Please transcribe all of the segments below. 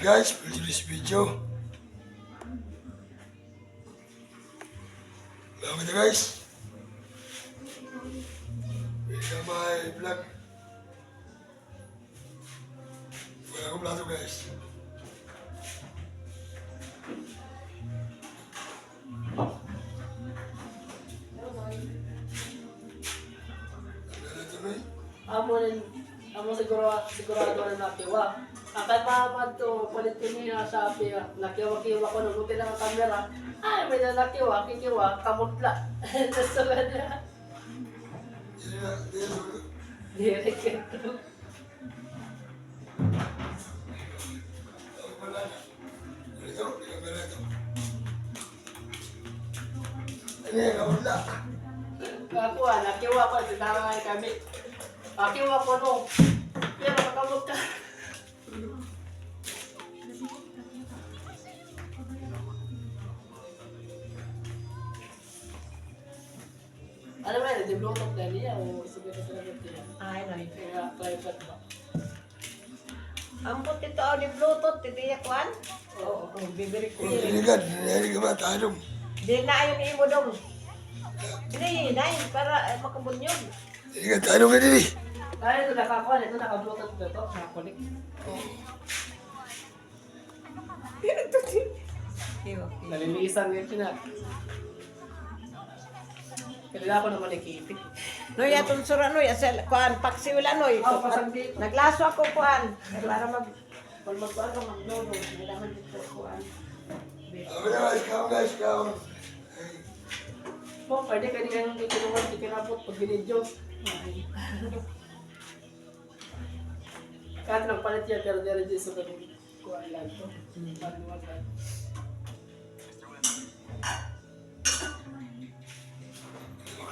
guys, for today's video. Bago na guys. Welcome my vlog. Wala akong plato guys. Amo sigurado na nakiwa. Akat mahamad to, palit ko niya sa api, nakiwa-kiwa ko, nagutin ang kamera. Ay, may nakiwa, kikiwa, kamutla. Nasulat na. Direk ito. Ako nakiwa ko, tinangan kami. Nakiwa ko no, pero makamutla. Ano ba yun? Di-bluetooth na niya o siguro talaga niya? Ay, nay. Kaya tripod ba? Ambot ito o di Bluetooth, titiyak wan. Oo. Bibiri ko Kung yun. niligan, niligan ba tayo? Di na ayun imo dong. Hindi, nay, para makabunyog. Niligan tayo nga din eh. Kaya ito nakakuha, ito naka-bluetooth na ito. Nakakulik. Nalilisan yun siya na. Kailangan ko naman ikiti. Noy, atong sura, noy, asal, kuhan, paksi wala, noy. Oh, pasang dito. Naglaso ako, kuhan. Para mag... Pag magkuhan ka mag-logo, kailangan dito kuhan. Sabi na guys, guys, come. Po, pwede ka din kayong itinungan, di kinapot pag binidyo. Kahit nagpalit yan, pero dere dyan sa kanyang kuhan lang to. Panuwag lang.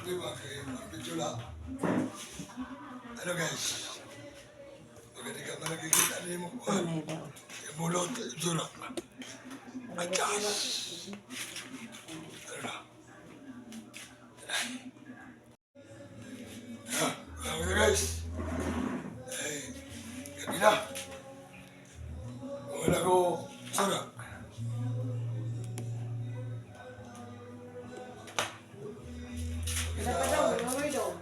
Diba, kay video lang. Ano guys? Maganda ka ba nakikita niyo mo kuhan? Yung mulot, yung surak. Adyas! Ano na? Ano na guys? Ay, kanina. Wala ko surak. Dapat daw, noy daw.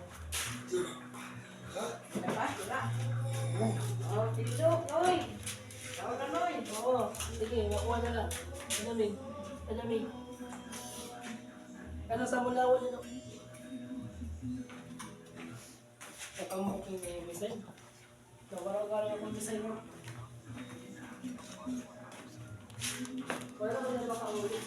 Surak. Ha? Dapat, wala. Oh, tito, noy. Tawag ka, noy. Oo, sige, nakuha na lang. Anamig. Anamig. Ano sa mulawan nyo? Ikaw mo kung may misay. Nawaraw-waraw akong misay mo. Wala mo na makaulit.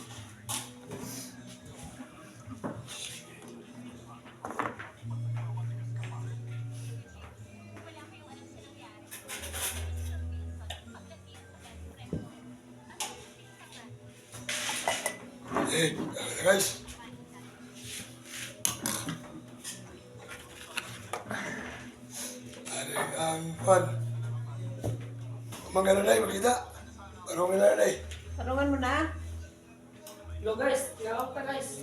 Guys. Ano ang pan? Mga nanay, makita? Parang mga nanay. Tarungan mo na. Hello guys, yawag ka guys.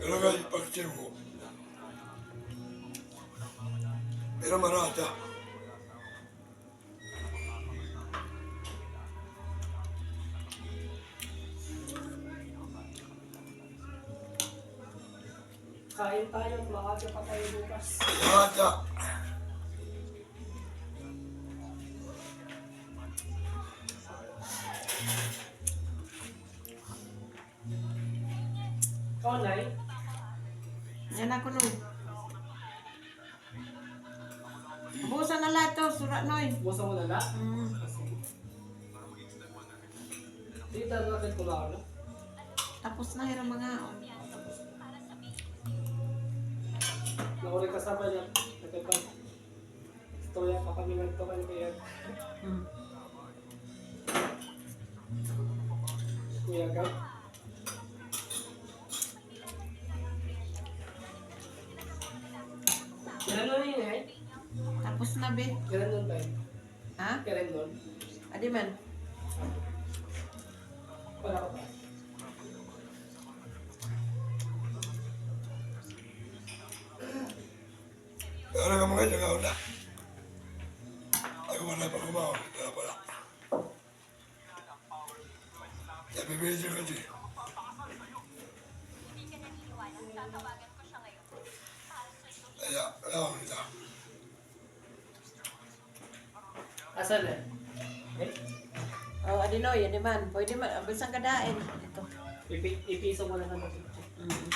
Pero guys, pagkir mo. Pero marata. Kain tayo at maaga pa tayo bukas. Marata. Ikaw, Nay? Yan ako, noy. Busa na lahat to, sura, noy. Busa mo na lang? Mm. Dito natin kumain na. Tapos na hirang mga... Nakulit kasama niya. Nagkakang. Istorya pa kami ganito kayo kaya. Mm. Kuya Gab. Ano yun eh? Tapos Sus na be. Kailan nun ba yun? Ha? Kailan nun? Adi man. Wala ko ba? Ano ka mga ito na? Ako wala pa kumaw. Wala pala. Nabibidyo ka di. Kaya, wala akong kita. Asan na? Eh? Oh, adi no, adi man. Pwede man, bisang kadain. Ito. Ipiso mo lang ang picture. Mm.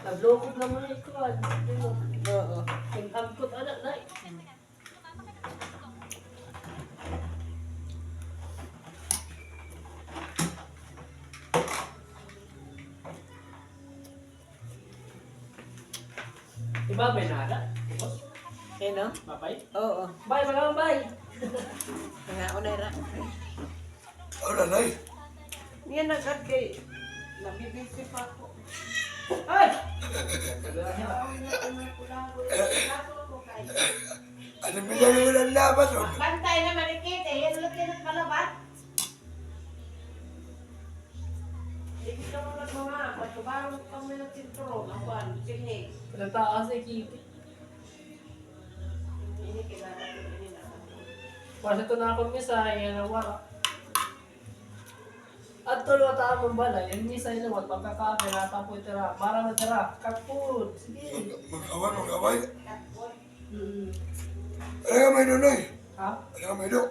Naglokot naman ito. Oo. Hangkot anak na. Iba may nada? Eh no? Babay? Oo. Bye mga bay! Nga unay ra. Wala na eh. Niya nagad kay nabibisi pa ako. Ay! Ano bilang ulan labas? Bantay na malikit eh. Yan ulit yan ang palabat. Hindi ka mo lang mga. Pagkabarong kami ng sintro. Nakuan. Sinig. Nataas ay kipi. Ini kilala ko. Ini na. Basta ito na akong misa, yan ang wala. At tulo at among balay, yung misa yun naman, pagkakami, natapo itira, marang na tira, kakpud, sige. Mag-away. Mm. Ano ka may nunoy? Ha? Ano ka may do?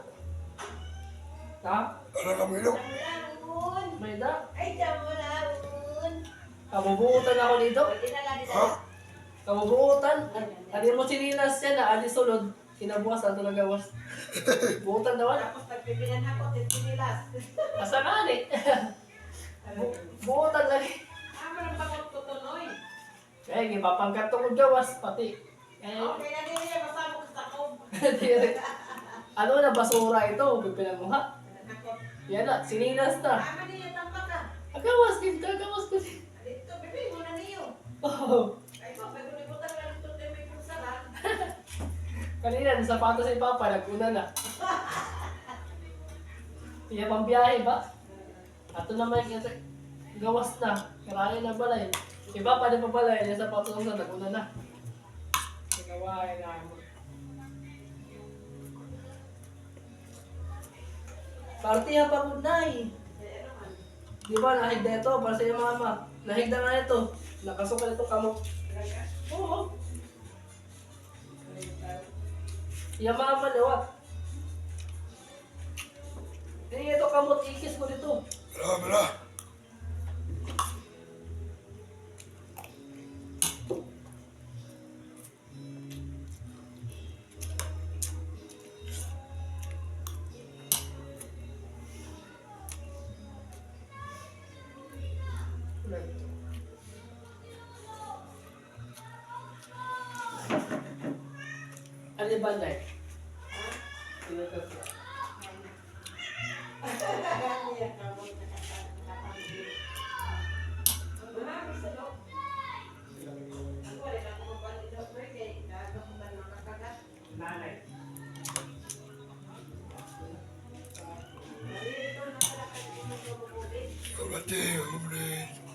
Ha? Ano ka may do? May da? Ay, damo na. Kabubuutan ako dito. Pwede na lang Ha? Kabubuutan. Adi mo sinilas siya na, adi sulod. Kinabukas na talaga was. Buutan daw na. Tapos pagpipinan ako, titinilas. Asa ka ni? Buutan lagi. Amo ng pagod ko tuloy. Eh, gipapangkat ko gawas, pati. Eh, Okay na din niya, masabog sa kob. ano na, basura ito, pinanguha. Yan na, sinilas na. Ama niya, tampak ka. Agawas din, gagawas ko din. Dito, bebe, muna niyo. Oh. Ay po, may kulibutan ka nito, may kursalan. Kanina, sa sapatos ni Papa, naguna na. Iya pang biyahe ba? Ato naman yung gawas na. Karaya na balay. Iba pa din pa balay. Yung sapatos ng sa naguna na. Gawain na mo. Partiya pa po na eh. Di ba, nahig na ito para sa iyo mama. Nahig na nga ito. Nakasukal ito kamok. Oo. Iya mama lewa. Hindi ito kamot, ikis mo dito. Wala. Ano yung banday? Nanay. Wala.